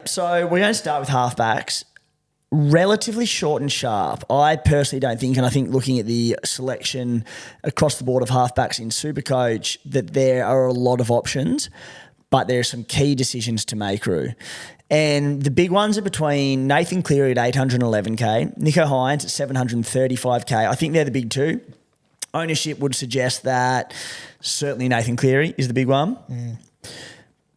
so we're going to start with halfbacks. Relatively short and sharp. I personally don't think, and I think looking at the selection across the board of halfbacks in Supercoach, that there are a lot of options, but there are some key decisions to make, Roo. And the big ones are between Nathan Cleary at 811k, Nicho Hynes at 735k. I think they're the big two. Ownership would suggest that certainly Nathan Cleary is the big one.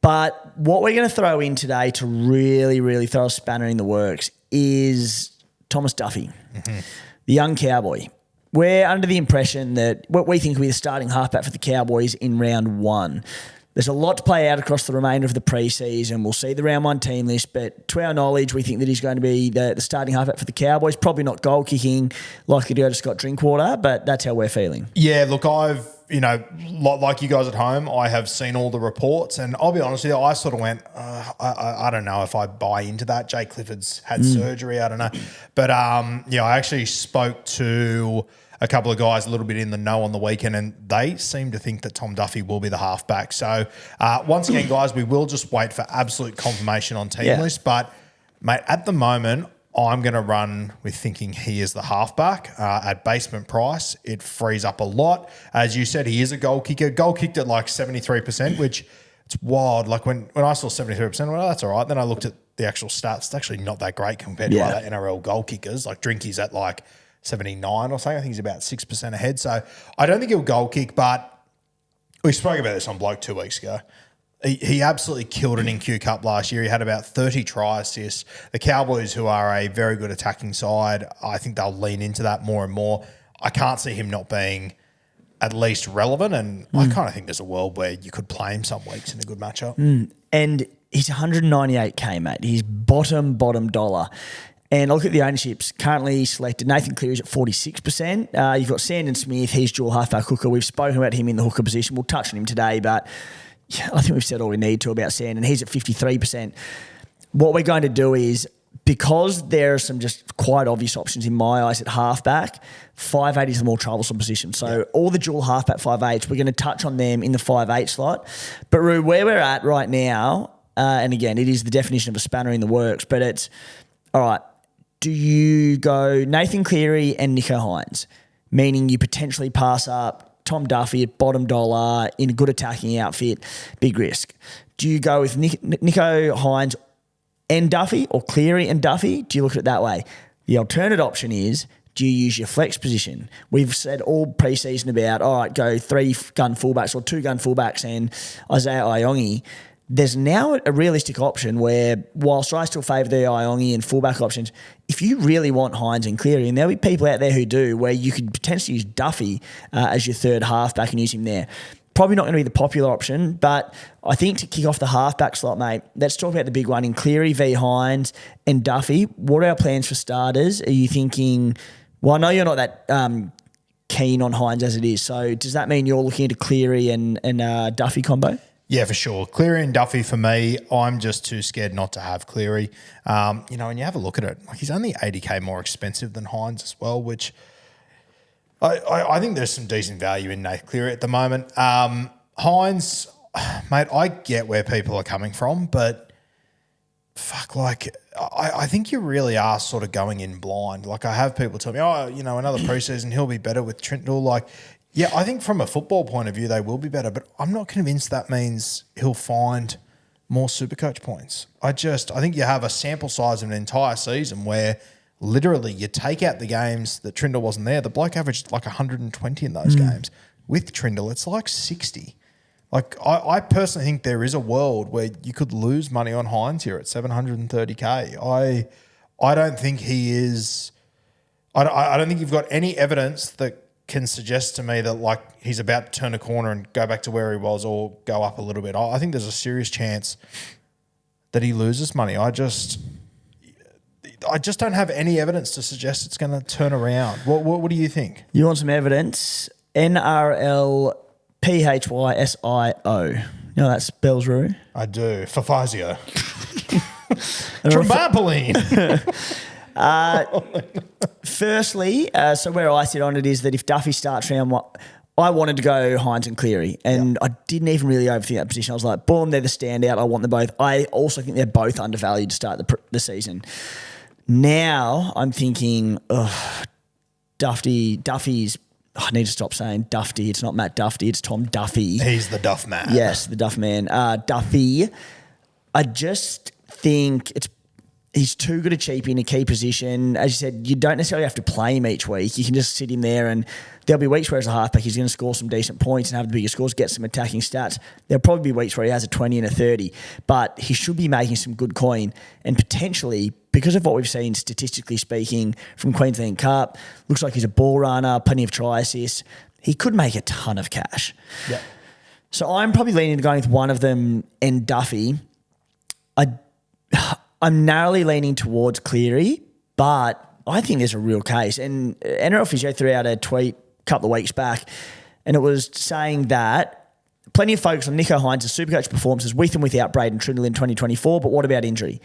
But what we're going to throw in today to really, really throw a spanner in the works is Thomas Duffy, the young Cowboy. We're under the impression that what we think will be the starting halfback for the Cowboys in round one. There's a lot to play out across the remainder of the preseason. We'll see the round one team list, but to our knowledge, we think that he's going to be the starting halfback for the Cowboys. Probably not goal kicking, likely to go to Scott Drinkwater, but that's how we're feeling. Yeah, look, I've, like you guys at home, I have seen all the reports, and I'll be honest with you, I sort of went, I don't know if I buy into that. Jake Clifford's had surgery, I don't know. But, I actually spoke to a couple of guys a little bit in the know on the weekend, and they seem to think that Tom Duffy will be the halfback. So, once again, guys, we will just wait for absolute confirmation on team list. But, mate, at the moment, I'm going to run with thinking he is the halfback at basement price. It frees up a lot. As you said, he is a goal kicker. Goal kicked at like 73%, which it's wild. Like when I saw 73%, well, that's all right. Then I looked at the actual stats. It's actually not that great compared to other NRL goal kickers. Like Drinky's at like 79 or something. I think he's about 6% ahead. So I don't think he'll goal kick, but we spoke about this on Bloke 2 weeks ago. He absolutely killed it in Q Cup last year. He had about 30 try assists. The Cowboys, who are a very good attacking side, I think they'll lean into that more and more. I can't see him not being at least relevant, and I kind of think there's a world where you could play him some weeks in a good matchup. And he's 198k, mate. He's bottom dollar. And I look at the ownerships. Currently selected, Nathan Cleary is at 46%. You've got Sandon Smith. He's dual halfback hooker. We've spoken about him in the hooker position. We'll touch on him today, but I think we've said all we need to about Sandon. He's at 53%. What we're going to do is, because there are some just quite obvious options in my eyes at halfback, 5'8" is the more troublesome position. So all the dual halfback 5'8", we're going to touch on them in the 5'8" slot. But Roo, where we're at right now, and again, it is the definition of a spanner in the works, but it's, all right, do you go Nathan Cleary and Nicho Hynes, meaning you potentially pass up Tom Duffy at bottom dollar in a good attacking outfit, big risk? Do you go with Nicho Hynes and Duffy, or Cleary and Duffy? Do you look at it that way? The alternate option is, do you use your flex position? We've said all preseason about, all right, go 3-gun fullbacks or 2-gun fullbacks and Isaiah Iongi. There's now a realistic option where, whilst I still favour the Iongi and fullback options, if you really want Hynes and Cleary, and there'll be people out there who do, where you could potentially use Duffy as your third halfback and use him there. Probably not going to be the popular option, but I think to kick off the halfback slot, mate, let's talk about the big one in Cleary v Hynes and Duffy. What are our plans for starters? Are you thinking, well, I know you're not that keen on Hynes as it is, so does that mean you're looking at a Cleary and Duffy combo? Yeah, for sure. Cleary and Duffy for me, I'm just too scared not to have Cleary. And you have a look at it, like he's only 80k more expensive than Hynes as well, which I think there's some decent value in Nathan Cleary at the moment. Hynes, mate, I get where people are coming from, but I think you really are sort of going in blind. Like I have people tell me, another preseason, he'll be better with Trindle. Like, yeah, I think from a football point of view, they will be better, but I'm not convinced that means he'll find more Supercoach points. I think you have a sample size of an entire season where literally you take out the games that Trindle wasn't there. The bloke averaged like 120 in those games. With Trindle, it's like 60. Like I personally think there is a world where you could lose money on Hynes here at 730k. I don't think he is. I don't think you've got any evidence that can suggest to me that like he's about to turn a corner and go back to where he was or go up a little bit. I think there's a serious chance that he loses money. I just don't have any evidence to suggest it's going to turn around. What do you think? You want some evidence? NRL PHYSIO. You know that spells, Roo? I do. Fafazio. Trimbapoline. Firstly, so where I sit on it is that if Duffy starts round one, I wanted to go Hynes and Cleary, and I didn't even really overthink that position. I was like, boom, they're the standout. I want them both. I also think they're both undervalued to start the season. Now I'm thinking, Duffy's. I need to stop saying Duffy. It's not Matt Duffy. It's Tom Duffy. He's the Duff man. Yes, the Duff man. Duffy. I just think he's too good a cheapie in a key position. As you said, you don't necessarily have to play him each week. You can just sit him there, and there'll be weeks where as a halfback he's going to score some decent points and have the bigger scores, get some attacking stats. There'll probably be weeks where he has a 20 and a 30, but he should be making some good coin, and potentially, because of what we've seen statistically speaking from Queensland Cup, looks like he's a ball runner, plenty of try assists. He could make a ton of cash. Yeah. So I'm probably leaning to going with one of them and Duffy. I'm narrowly leaning towards Cleary, but I think there's a real case. And NRL Physio threw out a tweet a couple of weeks back, and it was saying that plenty of focus on Nicho Hynes' Supercoach performances with and without Braden Trindle in 2024, but what about injury?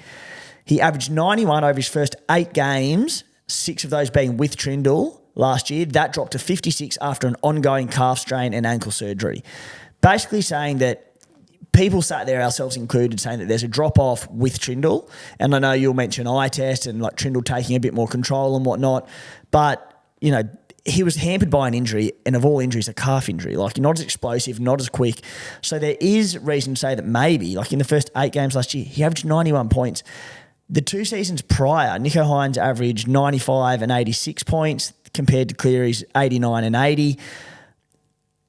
He averaged 91 over his first 8 games, 6 of those being with Trindle last year. That dropped to 56 after an ongoing calf strain and ankle surgery. Basically saying that people sat there, ourselves included, saying that there's a drop-off with Trindle. And I know you'll mention eye test and like Trindle taking a bit more control and whatnot. But, you know, he was hampered by an injury, and of all injuries, a calf injury. Like, not as explosive, not as quick. So there is reason to say that maybe, like in the first 8 games last year, he averaged 91 points. The 2 seasons prior, Nicho Hynes averaged 95 and 86 points compared to Cleary's 89 and 80.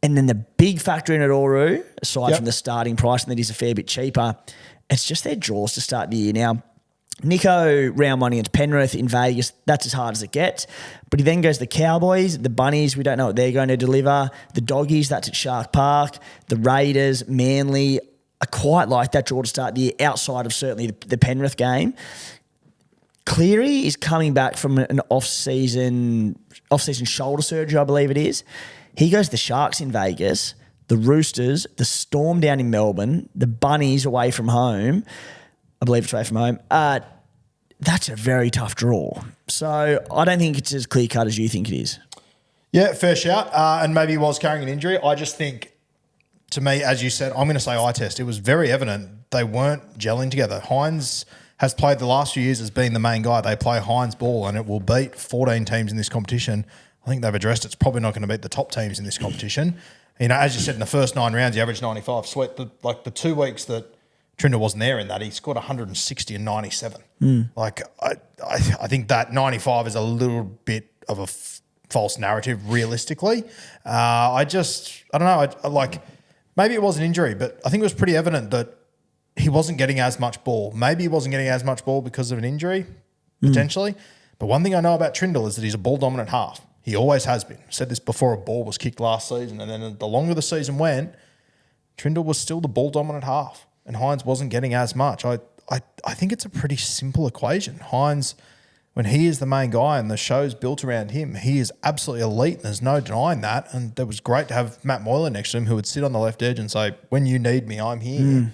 And then the big factor in it all, Roo, aside from the starting price and that he's a fair bit cheaper, it's just their draws to start the year. Now, Nicho round 1 against Penrith in Vegas, that's as hard as it gets. But he then goes to the Cowboys, the Bunnies, we don't know what they're going to deliver. The Doggies, that's at Shark Park. The Raiders, Manly, I quite like that draw to start the year outside of certainly the Penrith game. Cleary is coming back from an off-season shoulder surgery, I believe it is. He goes to the Sharks in Vegas, the Roosters, the Storm down in Melbourne, the Bunnies away from home. I believe it's away from home. That's a very tough draw. So I don't think it's as clear-cut as you think it is. Yeah, fair shout. And maybe he was carrying an injury. I just think, to me, as you said, I'm going to say eye test. It was very evident they weren't gelling together. Hynes has played the last few years as being the main guy. They play Hynes ball, and it will beat 14 teams in this competition. I think they've addressed it's probably not going to beat the top teams in this competition. You know, as you said, in the first 9 rounds, he averaged 95. Sweet, the 2 weeks that Trindle wasn't there in that, he scored 160 and 97. Like, I think that 95 is a little bit of a false narrative, realistically. I don't know. Maybe it was an injury, but I think it was pretty evident that he wasn't getting as much ball. Maybe he wasn't getting as much ball because of an injury, potentially. But one thing I know about Trindle is that he's a ball-dominant half. He always has been. I said this before a ball was kicked last season, and then the longer the season went, Trindle was still the ball-dominant half, and Hynes wasn't getting as much. I think it's a pretty simple equation. Hynes, when he is the main guy and the show's built around him, he is absolutely elite, and there's no denying that. And it was great to have Matt Moylan next to him who would sit on the left edge and say, when you need me, I'm here.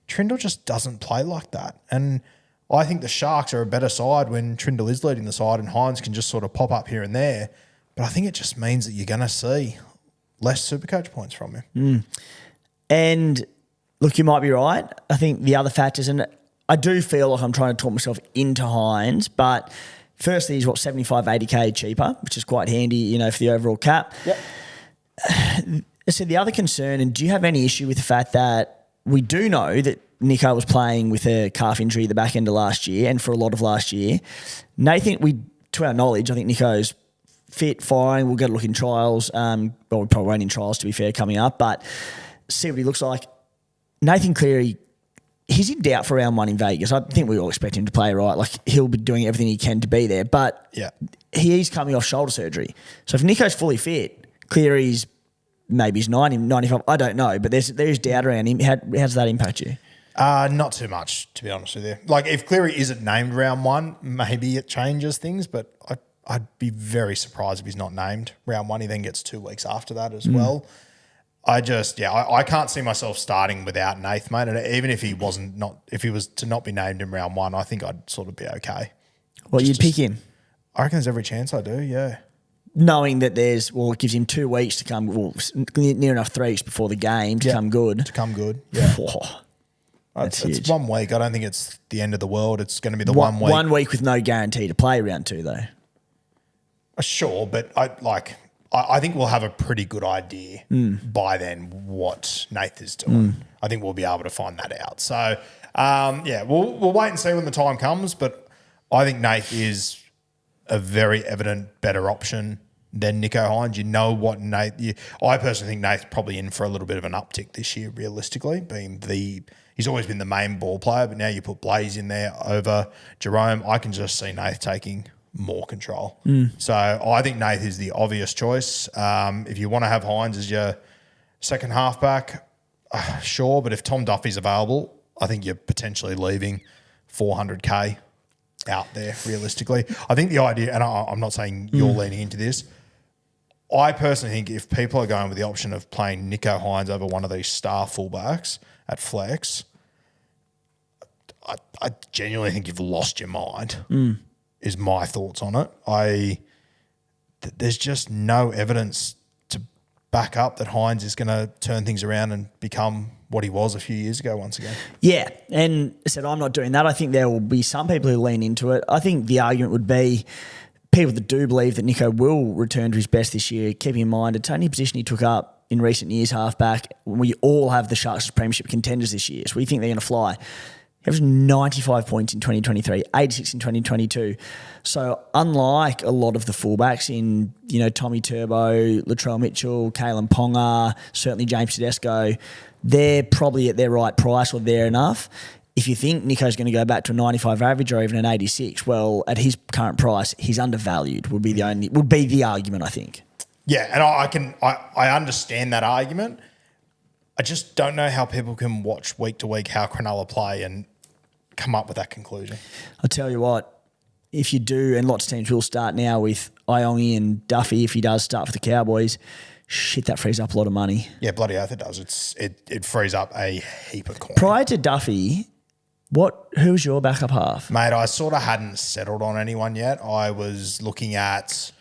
Trindle just doesn't play like that. And I think the Sharks are a better side when Trindle is leading the side and Hynes can just sort of pop up here and there. But I think it just means that you're going to see less Supercoach points from him. And look, you might be right. I think the other factors, and I do feel like I'm trying to talk myself into Hynes, but firstly, he's 75, 80K cheaper, which is quite handy, you know, for the overall cap. Yep. So the other concern, and do you have any issue with the fact that we do know that Nicho was playing with a calf injury at the back end of last year and for a lot of last year? Nathan, to our knowledge, I think Nicho's fit, fine. We'll get a look in trials. We probably won't in trials, to be fair, coming up, but see what he looks like. Nathan Cleary, he's in doubt for round 1 in Vegas. I think we all expect him to play, right? Like, he'll be doing everything he can to be there, but he's coming off shoulder surgery. So if Nicho's fully fit, Cleary's maybe he's 90, 95, I don't know, but there's doubt around him. How does that impact you? Not too much, to be honest with you. Like, if Cleary isn't named round 1, maybe it changes things, but I'd be very surprised if he's not named round 1. He then gets 2 weeks after that as well. I can't see myself starting without Nath, mate. And even if he was to not be named in round 1, I think I'd sort of be okay. Well, you'd pick him? I reckon there's every chance I do, yeah. knowing that it gives him 2 weeks to come, near enough 3 weeks before the game to come good. Yeah. That's it's huge. 1 week. I don't think it's the end of the world. It's going to be the 1 week. 1 week with no guarantee to play round 2, though. Sure, but I think we'll have a pretty good idea by then what Nath is doing. I think we'll be able to find that out. So, we'll wait and see when the time comes. But I think Nath is a very evident better option than Nicho Hynes. You know what Nath... I personally think Nath's probably in for a little bit of an uptick this year, realistically, being he's always been the main ball player, but now you put Blaze in there over Jerome. I can just see Nath taking more control. So I think Nath is the obvious choice. If you want to have Hynes as your second halfback, sure, but if Tom Duffy's available, I think you're potentially leaving 400K out there realistically. I think the idea, and I'm not saying you're leaning into this, I personally think if people are going with the option of playing Nicho Hynes over one of these star fullbacks at flex, I genuinely think you've lost your mind, is my thoughts on it. There's just no evidence to back up that Hynes is going to turn things around and become what he was a few years ago once again. Yeah, and I said I'm not doing that. I think there will be some people who lean into it. I think the argument would be people that do believe that Nicho will return to his best this year, keeping in mind it's only a position he took up in recent years, halfback. We all have the Sharks as premiership contenders this year, so we think they're going to fly. He was 95 points in 2023, 86 in 2022. So unlike a lot of the fullbacks in, Tommy Turbo, Latrell Mitchell, Kalen Ponga, certainly James Tedesco, they're probably at their right price or there enough. If you think Nicho's going to go back to a 95 average or even an 86, well, at his current price, he's undervalued. Would be the argument, I think. Yeah, and I understand that argument. I just don't know how people can watch week to week how Cronulla play and come up with that conclusion. I'll tell you what, if you do, and lots of teams will start now with Iongi and Duffy, if he does start for the Cowboys, shit, that frees up a lot of money. Yeah, bloody oath it does. It frees up a heap of coin. Prior to Duffy, who's your backup half? Mate, I sort of hadn't settled on anyone yet. I was looking at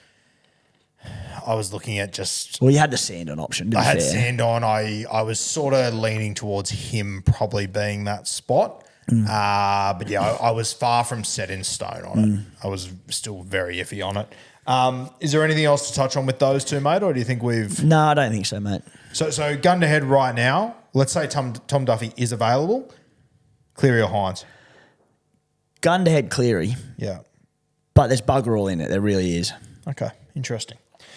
just... Well, you had the Sandon option, I had Sandon. I was sort of leaning towards him probably being that spot. But yeah, I was far from set in stone on it. I was still very iffy on it. Is there anything else to touch on with those two, mate, or do you think we've... No, I don't think so, mate. So gun to head right now, let's say Tom Duffy is available, Cleary or Hynes? Gun to head Cleary. Yeah. But there's bugger all in it. There really is. Okay, interesting.